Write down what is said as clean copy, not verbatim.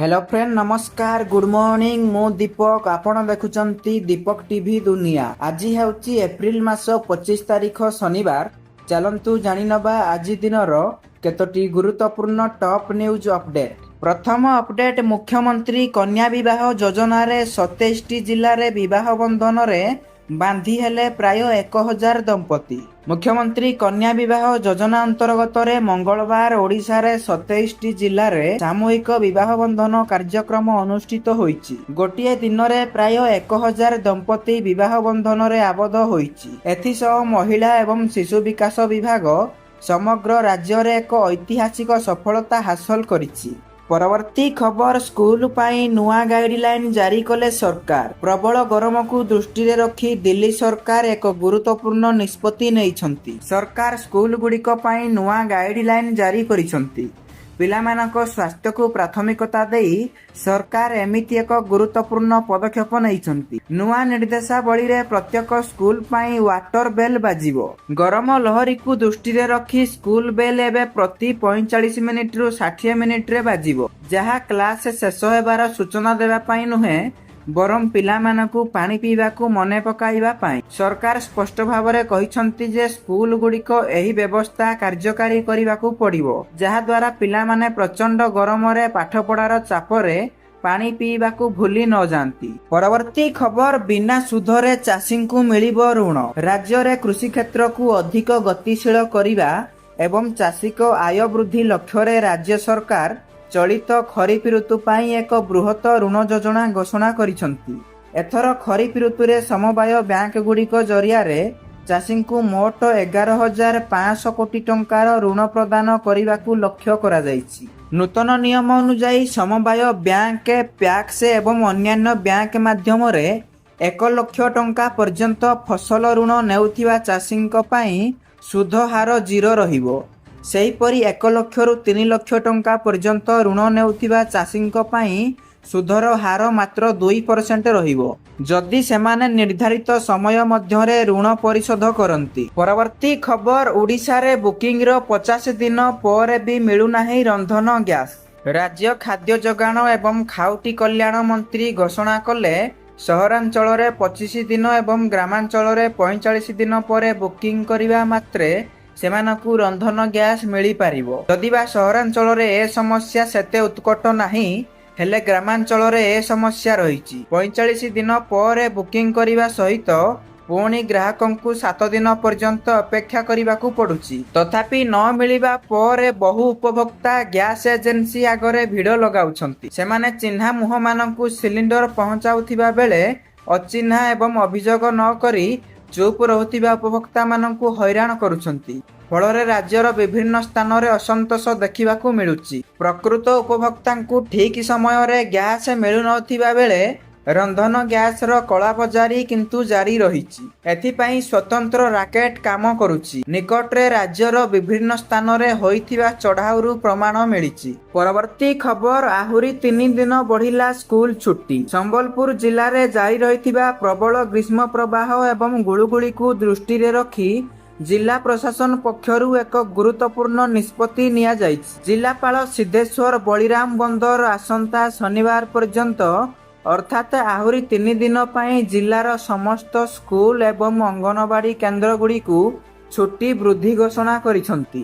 Hello friend नमस्कार good morning मु दीपक आपण देखुचंती दीपक टीवी दुनिया। आज हेउची एप्रिल मास 25 तारीख शनिवार। चलंतु जानि नबा आज दिनर केतोटी गुरुत्वपूर्ण टॉप न्यूज अपडेट। प्रथम अपडेट मुख्यमंत्री कन्या विवाह योजना रे 27 जिल्ला रे विवाह बंधन रे बांधी हेले प्राय 1000 दंपति। मुख्यमंत्री कन्या विवाह योजना अंतर्गत रे मंगलवार ओडिशा रे 27 जिल्ला रे सामूहिक विवाह बंधन कार्यक्रम अनुष्ठित होईची। गोटिए दिन रे प्राय 1000 दंपति विवाह बंधन रे आबद्ध होईची। एथिसह महिला एवं शिशु विकास विभाग समग्र राज्य रे एक ऐतिहासिक सफलता हासिल करिची। परवर्ती खबर स्कूल पाई नुआ गाइडलाइन जारी कले सरकार। प्रबल गरम को दृष्टि रे रखी दिल्ली सरकार एक गुरुत्वपूर्ण निष्पत्ति नेइछंती। सरकार स्कूल गुड़िक पाई नुआ गाइडलाइन जारी करिछंती। पिलामानक स्वास्थ्य को प्राथमिकता देई सरकार एमिति एक गुरुत्वपूर्ण पदक्षेप नेइछंती। नुआ निर्देशावली रे प्रत्येक स्कूल पाई वाटर बेल बाजिबो। गरम लहरी को दृष्टि रे रखी स्कूल बेल एबे प्रति 45 मिनिट रु 60 मिनिट रे बाजिबो। जहा क्लास शेष हेबार सूचना देबा पाई नुहे बरम पिलामानकु पानी पीवाकू मने पकाइबा पाई। सरकार स्पष्ट भावरे कहिसंती जे स्कूल गुड़िक एही व्यवस्था कार्यकारी करिवाकू पड़िबो, जहा द्वारा पिलामाने प्रचंड गरम रे पाठ पढ़ार चापरे पानी पीवाकू भूली न जाती। परवर्ती खबर बिना सुधरे चाषी को मिलिबो ऋण। राज्य रे कृषि क्षेत्र को अधिक गतिशील करिबा एवं चाषी को आय वृद्धि लक्ष्य रे राज्य सरकार चलित खरीफ ऋतु पाई एक बृहत ऋण योजना घोषणा करिसंती। एथर खरीफ ऋतु रे समवाय बैंक गुड़िक जरिया रे चाषी को मोट 11,500 कोटी टंकार ऋण प्रदान करने लक्ष्य करा जायछि। नूतन नियम अनुसार समवाय बैंक पैक्स एवं अन्यान्य बैंक माध्यम रे 1 लाख टंका पर्यंत फसल ऋण नेउथिबा चाषी पाई सुध हार 0 रहिबो। सेहीपरि 1 लाख रु 3 लाख टंका पर्यंत ऋण नेउथिबा चाषी पाई सुधर हार मात्र 2% रहिबो जदि सेमाने निर्धारित समय मध्यरे ऋण परिशोध करंती। परवर्ती खबर ओडिशा रे बुकिंग रो 50 दिन पर भी मिलु नाही रंधन गैस। राज्य खाद्य जोगाण एवं खाउटी कल्याण मंत्री घोषणा कले सहरांचल रे 25 दिन एवं ग्रामांचल रे 45 दिन पर बुकिंग करिवा मात्रे सेमानकु रंधन गैस मिली पारिबो। जदिबा सहरांचल रे ए समस्या सेते उत्कट नाही हेले ग्रामांचल रे ए समस्या रहिछि। 45 दिन पर बुकिंग करिवा सहित पुणी ग्राहकंकु 7 दिन पर्यंत अपेक्षा करिबाकू पडुछि। तथापि न मिलिबा पर बहु उपभोक्ता गैस एजेंसी आगरे भिड़ लगाउछंती। सेमाने चिन्हा मुह मानकु सिलिंडर पहुंचाउथिबा बेले अचिन्हा एवं अभियोग न करी चुप रहुथिबा उपभोक्ता मानकु हैरान करुछंती। फଳରେ राज्यर विभिन्न स्थान रे असंतोष देखिबाकू मिलुछि। प्रकृत उपभोक्तांकु ठीक समय रे गैस मिलु नथिबा बेले रंधन गैस रो कला बजारी किंतु जारी रहिछि। एथिपाई स्वतंत्र राकेट काम करुछि। निकटरे राज्यर विभिन्न स्थान रे होइथिबा चढ़ाउरु प्रमाण मिलिछि। परवर्ती खबर आहुरी 3 दिन बढ़िला स्कूल छुट्टी। संबलपुर जिल्ला रे जारी रहिथिबा प्रबल ग्रीष्म प्रवाह एवं गुळुगुळी को दृष्टि रे रखी जिला प्रशासन पक्षरु एक गुरुत्वपूर्ण निष्पत्ति निया जायछि। जिलापाल सिद्धेश्वर बलिराम बंदर आसंता शनिवार पर्यंत अर्थात आहुरी 3 दिन पाई जिलार समस्त स्कूल एवं अंगनवाड़ी केन्द्र गुड़ी को छुट्टी वृद्धि घोषणा करिसंती।